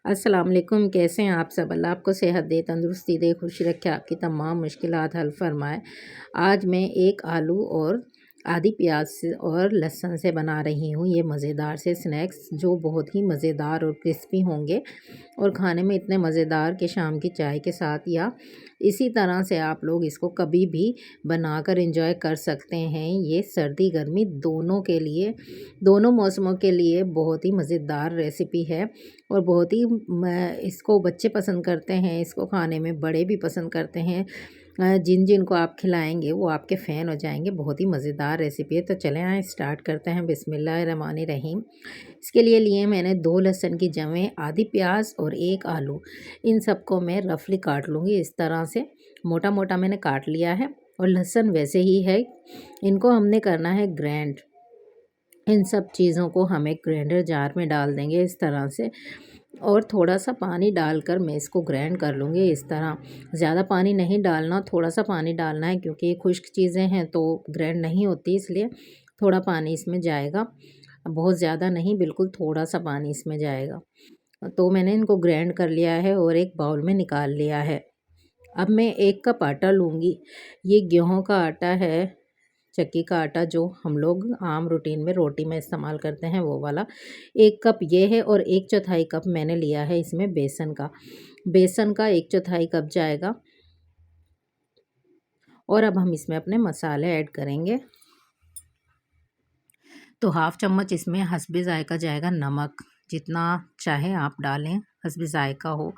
अस्सलाम वालेकुम। कैसे हैं आप सब? अल्लाह आपको सेहत दे, तंदुरुस्ती दे, खुशी रखे, आपकी तमाम मुश्किलात हल फरमाए। आज मैं एक आलू और आधी प्याज से और लहसुन से बना रही हूँ ये मज़ेदार से स्नैक्स, जो बहुत ही मज़ेदार और क्रिस्पी होंगे और खाने में इतने मज़ेदार कि शाम की चाय के साथ या इसी तरह से आप लोग इसको कभी भी बनाकर एंजॉय कर सकते हैं। ये सर्दी गर्मी दोनों के लिए, दोनों मौसमों के लिए बहुत ही मज़ेदार रेसिपी है और बहुत ही इसको बच्चे पसंद करते हैं, इसको खाने में बड़े भी पसंद करते हैं। जिन जिन को आप खिलाएँगे वो आपके फ़ैन हो जाएँगे। बहुत ही मज़ेदार रेसिपी है। तो चलें आएँ स्टार्ट करते हैं। बिस्मिल्लाहिर्रहमानिर्रहीम। इसके लिए मैंने 2 लहसुन की जवें, आधी प्याज और 1 आलू। इन सबको मैं रफली काट लूँगी इस तरह से। मोटा-मोटा मैंने काट लिया है और लहसुन वैसे ही है। इनको हमने करना है ग्राइंड। इन सब चीज़ों को हम एक ग्राइंडर जार में डाल देंगे इस तरह से और थोड़ा-सा पानी डालकर मैं इसको ग्राइंड कर लूँगी इस तरह। ज़्यादा पानी नहीं डालना, थोड़ा-सा पानी डालना है क्योंकि ये खुश्क चीज़ें हैं तो ग्राइंड नहीं होती, इसलिए थोड़ा पानी इसमें जाएगा। बहुत ज़्यादा नहीं, बिल्कुल थोड़ा-सा पानी इसमें जाएगा। तो मैंने इनको ग्राइंड कर लिया है और एक बाउल में निकाल लिया है। अब मैं 1 कप आटा लूँगी। ये गेहूँ का आटा है, चक्की का आटा जो हम लोग आम रूटीन में रोटी में इस्तेमाल करते हैं वो वाला। 1 कप ये है और 1/4 कप मैंने लिया है इसमें बेसन का। बेसन का 1/4 कप जाएगा और अब हम इसमें अपने मसाले ऐड करेंगे। तो हाफ़ चम्मच इसमें हस्बे ज़ायक़ा जाएगा नमक, जितना चाहे आप डालें, हस्बे ज़ायक़ा हो।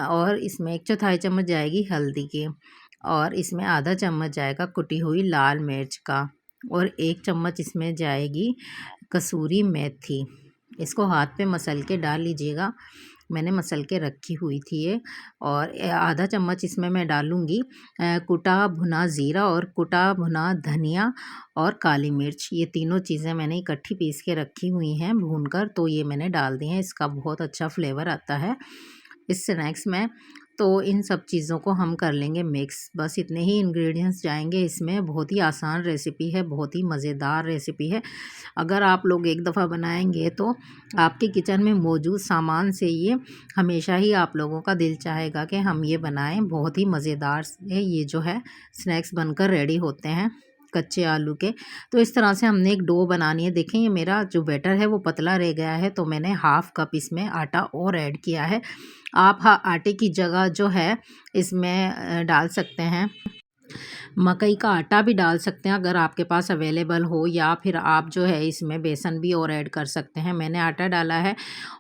और इसमें 1/4 चम्मच जाएगी हल्दी की और इसमें आधा चम्मच जाएगा कुटी हुई लाल मिर्च का और 1 चम्मच इसमें जाएगी कसूरी मेथी। इसको हाथ पे मसल के डाल लीजिएगा। मैंने मसल के रखी हुई थी ये। और आधा चम्मच इसमें मैं डालूँगी कुटा भुना ज़ीरा और कुटा भुना धनिया और काली मिर्च। ये तीनों चीज़ें मैंने इकट्ठी पीस के रखी हुई हैं भूनकर, तो ये मैंने डाल दी हैं। इसका बहुत अच्छा फ्लेवर आता है इस स्नैक्स में। तो इन सब चीज़ों को हम कर लेंगे मिक्स। बस इतने ही इंग्रेडिएंट्स जाएंगे इसमें। बहुत ही आसान रेसिपी है, बहुत ही मज़ेदार रेसिपी है। अगर आप लोग एक दफ़ा बनाएंगे तो आपके किचन में मौजूद सामान से ये हमेशा ही आप लोगों का दिल चाहेगा कि हम ये बनाएं। बहुत ही मज़ेदार से ये जो है स्नैक्स बनकर रेडी होते हैं कच्चे आलू के। तो इस तरह से हमने एक डो बनानी है। देखें ये मेरा जो बैटर है वो पतला रह गया है, तो मैंने हाफ़ कप इसमें आटा और ऐड किया है। आप आटे की जगह जो है इसमें डाल सकते हैं मकई का आटा भी डाल सकते हैं अगर आपके पास अवेलेबल हो, या फिर आप जो है इसमें बेसन भी और ऐड कर सकते हैं। मैंने आटा डाला है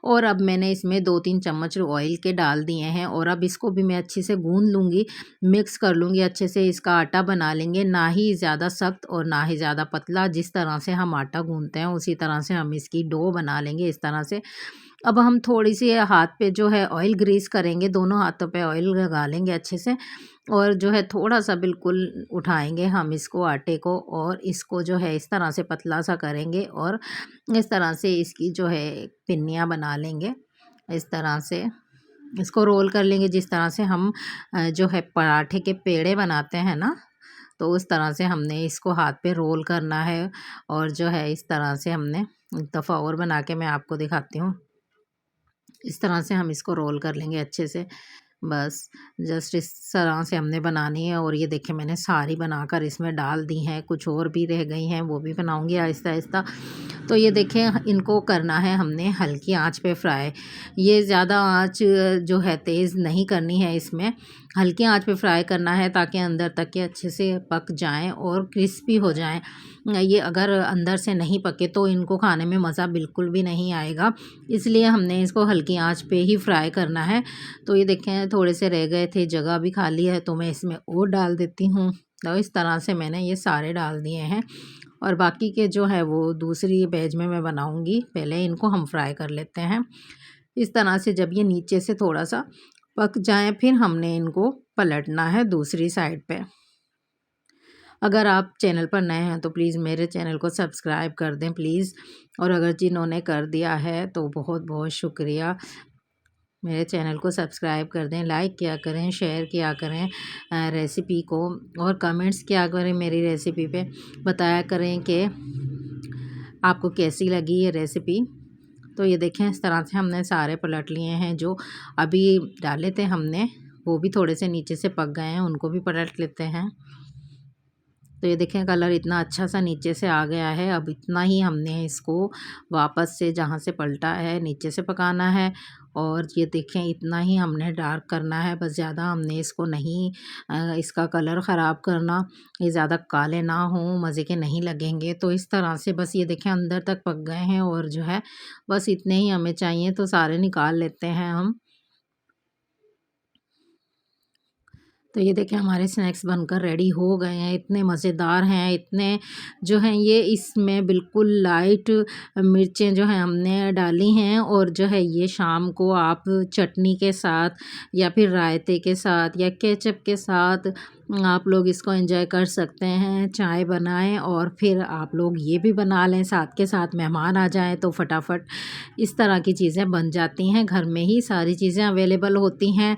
और अब मैंने इसमें 2-3 चम्मच ऑयल के डाल दिए हैं और अब इसको भी मैं अच्छे से गूंद लूँगी, मिक्स कर लूँगी अच्छे से। इसका आटा बना लेंगे, ना ही ज़्यादा सख्त और ना ही ज़्यादा पतला। जिस तरह से हम आटा गूंदते हैं उसी तरह से हम इसकी डो बना लेंगे इस तरह से। अब हम थोड़ी सी हाथ पे जो है ऑयल ग्रीस करेंगे, दोनों हाथों पे ऑयल लगा लेंगे अच्छे से और जो है थोड़ा सा बिल्कुल उठाएंगे हम इसको आटे को और इसको जो है इस तरह से पतला सा करेंगे और इस तरह से इसकी जो है पिन्नियाँ बना लेंगे। इस तरह से इसको रोल कर लेंगे, जिस तरह से हम जो है पराठे के पेड़े बनाते हैं ना, तो उस तरह से हमने इसको हाथ पे रोल करना है। और जो है इस तरह से हमने एक दफ़ा और बना के मैं आपको दिखाती हूँ। इस तरह से हम इसको रोल कर लेंगे अच्छे से। बस जस्ट इस तरह से हमने बनानी है। और ये देखिए मैंने सारी बनाकर इसमें डाल दी हैं, कुछ और भी रह गई हैं वो भी बनाऊंगी आहिस्ता आहिस्ता। तो ये देखें इनको करना है हमने हल्की आंच पे फ्राई। ये ज़्यादा आंच जो है तेज़ नहीं करनी है, इसमें हल्की आंच पे फ्राई करना है ताकि अंदर तक के अच्छे से पक जाएं और क्रिस्पी हो जाएं। ये अगर अंदर से नहीं पके तो इनको खाने में मज़ा बिल्कुल भी नहीं आएगा, इसलिए हमने इसको हल्की आंच पे ही फ्राई करना है। तो ये देखें थोड़े से रह गए थे, जगह भी खाली है तो मैं इसमें और डाल देती हूँ। तो इस तरह से मैंने ये सारे डाल दिए हैं और बाकी के जो है वो दूसरी बैच में मैं बनाऊँगी। पहले इनको हम फ्राई कर लेते हैं इस तरह से। जब ये नीचे से थोड़ा सा पक जाएं फिर हमने इनको पलटना है दूसरी साइड पे। अगर आप चैनल पर नए हैं तो प्लीज़ मेरे चैनल को सब्सक्राइब कर दें प्लीज़, और अगर जिन्होंने कर दिया है तो बहुत बहुत शुक्रिया। मेरे चैनल को सब्सक्राइब कर दें, लाइक किया करें, शेयर किया करें रेसिपी को, और कमेंट्स किया करें मेरी रेसिपी पे, बताया करें कि आपको कैसी लगी ये रेसिपी। तो ये देखें इस तरह से हमने सारे पलट लिए हैं। जो अभी डाले थे हमने वो भी थोड़े से नीचे से पक गए हैं, उनको भी पलट लेते हैं। तो ये देखें कलर इतना अच्छा सा नीचे से आ गया है। अब इतना ही हमने इसको वापस से जहाँ से पलटा है नीचे से पकाना है। और ये देखें इतना ही हमने डार्क करना है, बस ज़्यादा हमने इसको नहीं इसका कलर ख़राब करना। ये ज़्यादा काले ना हों, मज़े के नहीं लगेंगे। तो इस तरह से बस ये देखें अंदर तक पक गए हैं और जो है बस इतने ही हमें चाहिए, तो सारे निकाल लेते हैं हम। तो ये देखिए हमारे स्नैक्स बनकर रेडी हो गए हैं। इतने मज़ेदार हैं, इतने जो हैं ये इसमें बिल्कुल लाइट मिर्चें जो हैं हमने डाली हैं। और जो है ये शाम को आप चटनी के साथ या फिर रायते के साथ या केचप के साथ आप लोग इसको एंजॉय कर सकते हैं। चाय बनाएं और फिर आप लोग ये भी बना लें, साथ के साथ मेहमान आ जाएं तो फटाफट इस तरह की चीज़ें बन जाती हैं। घर में ही सारी चीज़ें अवेलेबल होती हैं।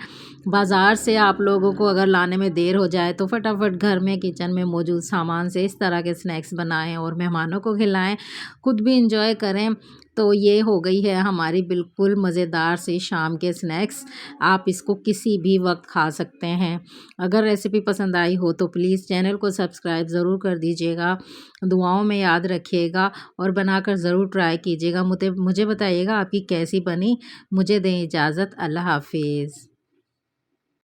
बाज़ार से आप लोगों को अगर लाने में देर हो जाए तो फटाफट घर में किचन में मौजूद सामान से इस तरह के स्नैक्स बनाएं और मेहमानों को खिलाएं, खुद भी इंजॉय करें। तो ये हो गई है हमारी बिल्कुल मज़ेदार सी शाम के स्नैक्स। आप इसको किसी भी वक्त खा सकते हैं। अगर रेसिपी पसंद आई हो तो प्लीज़ चैनल को सब्सक्राइब ज़रूर कर दीजिएगा। दुआओं में याद रखिएगा और बनाकर ज़रूर ट्राई कीजिएगा। मुझे बताइएगा आपकी कैसी बनी। मुझे दें इजाज़त। अल्लाह हाफिज़।